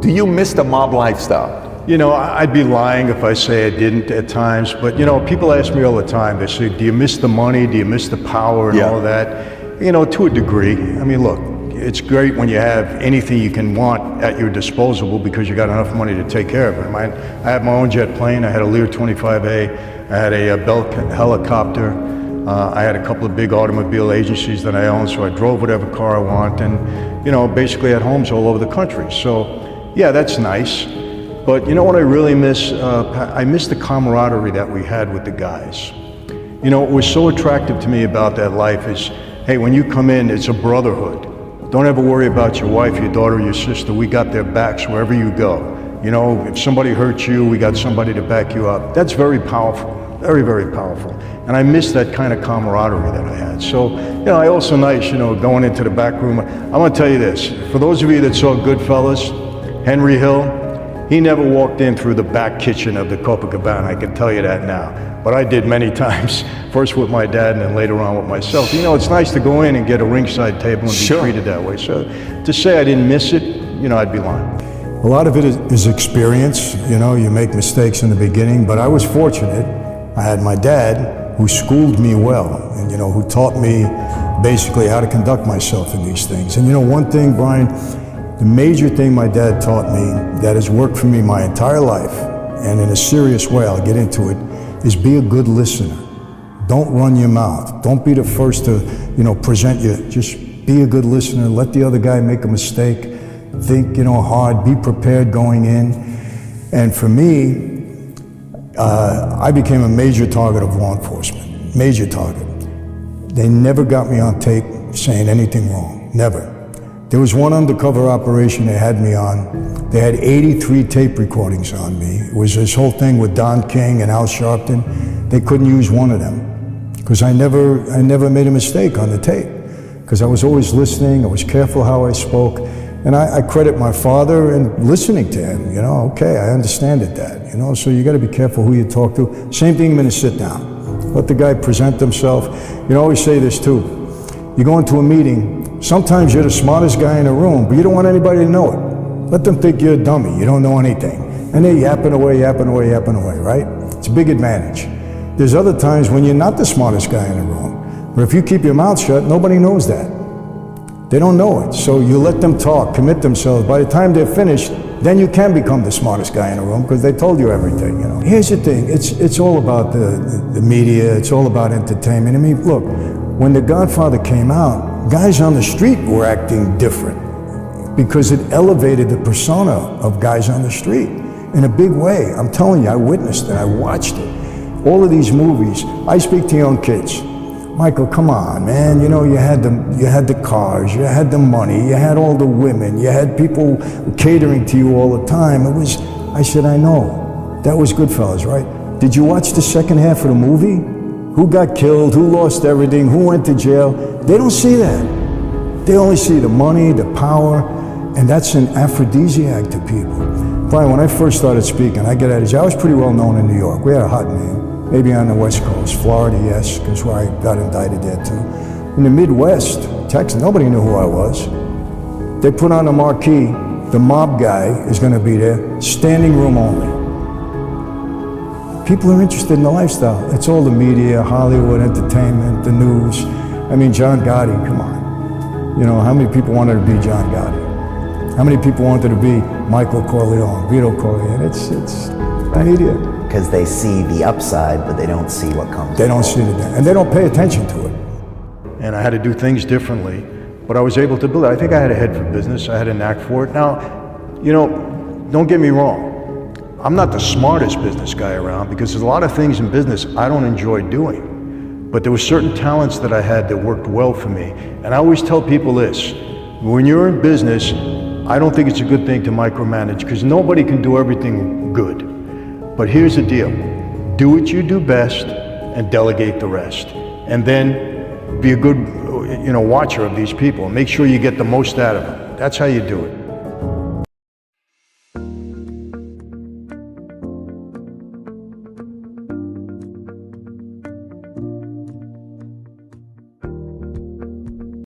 Do you miss the mob lifestyle? You know, I'd be lying if I say I didn't at times, but you know, people ask me all the time, they say, do you miss the money? Do you miss the power and all of that? You know, to a degree. I mean, look, it's great when you have anything you can want at your disposal because you got enough money to take care of it. I had my own jet plane, I had a Lear 25A, I had a Bell helicopter, I had a couple of big automobile agencies that I owned, so I drove whatever car I want, and you know, basically had homes all over the country. So yeah, that's nice. But you know what I really miss? I miss the camaraderie that we had with the guys. You know, what was so attractive to me about that life is, hey, when you come in, it's a brotherhood. Don't ever worry about your wife, your daughter, your sister. We got their backs wherever you go. You know, if somebody hurts you, we got somebody to back you up. That's very powerful, very, very powerful. And I miss that kind of camaraderie that I had. So, you know, I also nice, you know, going into the back room. I want to tell you this, for those of you that saw Goodfellas, Henry Hill, he never walked in through the back kitchen of the Copacabana, I can tell you that now. But I did many times, first with my dad and then later on with myself. You know, it's nice to go in and get a ringside table and be treated that way. So to say I didn't miss it, you know, I'd be lying. A lot of it is experience. You know, you make mistakes in the beginning, but I was fortunate. I had my dad who schooled me well and, you know, who taught me basically how to conduct myself in these things. And, you know, one thing, Brian, the major thing my dad taught me that has worked for me my entire life, and in a serious way, I'll get into it, is be a good listener. Don't run your mouth. Don't be the first to, you know, present you. Just be a good listener. Let the other guy make a mistake. Think, you know, hard. Be prepared going in. And for me, I became a major target of law enforcement. Major target. They never got me on tape saying anything wrong. Never. There was one undercover operation they had me on. They had 83 tape recordings on me. It was this whole thing with Don King and Al Sharpton. They couldn't use one of them because I never made a mistake on the tape because I was always listening. I was careful how I spoke. And I credit my father and listening to him. You know, okay, I understand it, Dad. You know, so you got to be careful who you talk to. Same thing when you sit down. Let the guy present himself. You know, I always say this too. You go into a meeting, sometimes you're the smartest guy in the room, but you don't want anybody to know it. Let them think you're a dummy, you don't know anything. And they're yapping away, right? It's a big advantage. There's other times when you're not the smartest guy in the room, but if you keep your mouth shut, nobody knows that. They don't know it, so you let them talk, commit themselves. By the time they're finished, then you can become the smartest guy in the room because they told you everything, you know. Here's the thing, it's all about the media, it's all about entertainment. I mean, look, when The Godfather came out, guys on the street were acting different because it elevated the persona of guys on the street in a big way. I'm telling you, I witnessed it, I watched it. All of these movies, I speak to young kids. Michael, come on, man, you know, you had the cars, you had the money, you had all the women, you had people catering to you all the time. I said, I know, that was Goodfellas, right? Did you watch the second half of the movie? Who got killed, who lost everything, who went to jail? They don't see that. They only see the money, the power, and that's an aphrodisiac to people. Brian, when I first started speaking, I was pretty well known in New York. We had a hot name, maybe on the West Coast. Florida, yes, because where I got indicted there too. In the Midwest, Texas, nobody knew who I was. They put on a marquee, the mob guy is gonna be there, standing room only. People are interested in the lifestyle. It's all the media, Hollywood, entertainment, the news. I mean, John Gotti, come on. You know, how many people wanted to be John Gotti? How many people wanted to be Michael Corleone, Vito Corleone? It's the media. Because they see the upside, but they don't see what comes. They don't see it, and they don't pay attention to it. And I had to do things differently, but I was able to build it. I think I had a head for business. I had a knack for it. Now, you know, don't get me wrong. I'm not the smartest business guy around because there's a lot of things in business I don't enjoy doing. But there were certain talents that I had that worked well for me. And I always tell people this, when you're in business, I don't think it's a good thing to micromanage because nobody can do everything good. But here's the deal, do what you do best and delegate the rest. And then be a good, you know, watcher of these people. Make sure you get the most out of them. That's how you do it.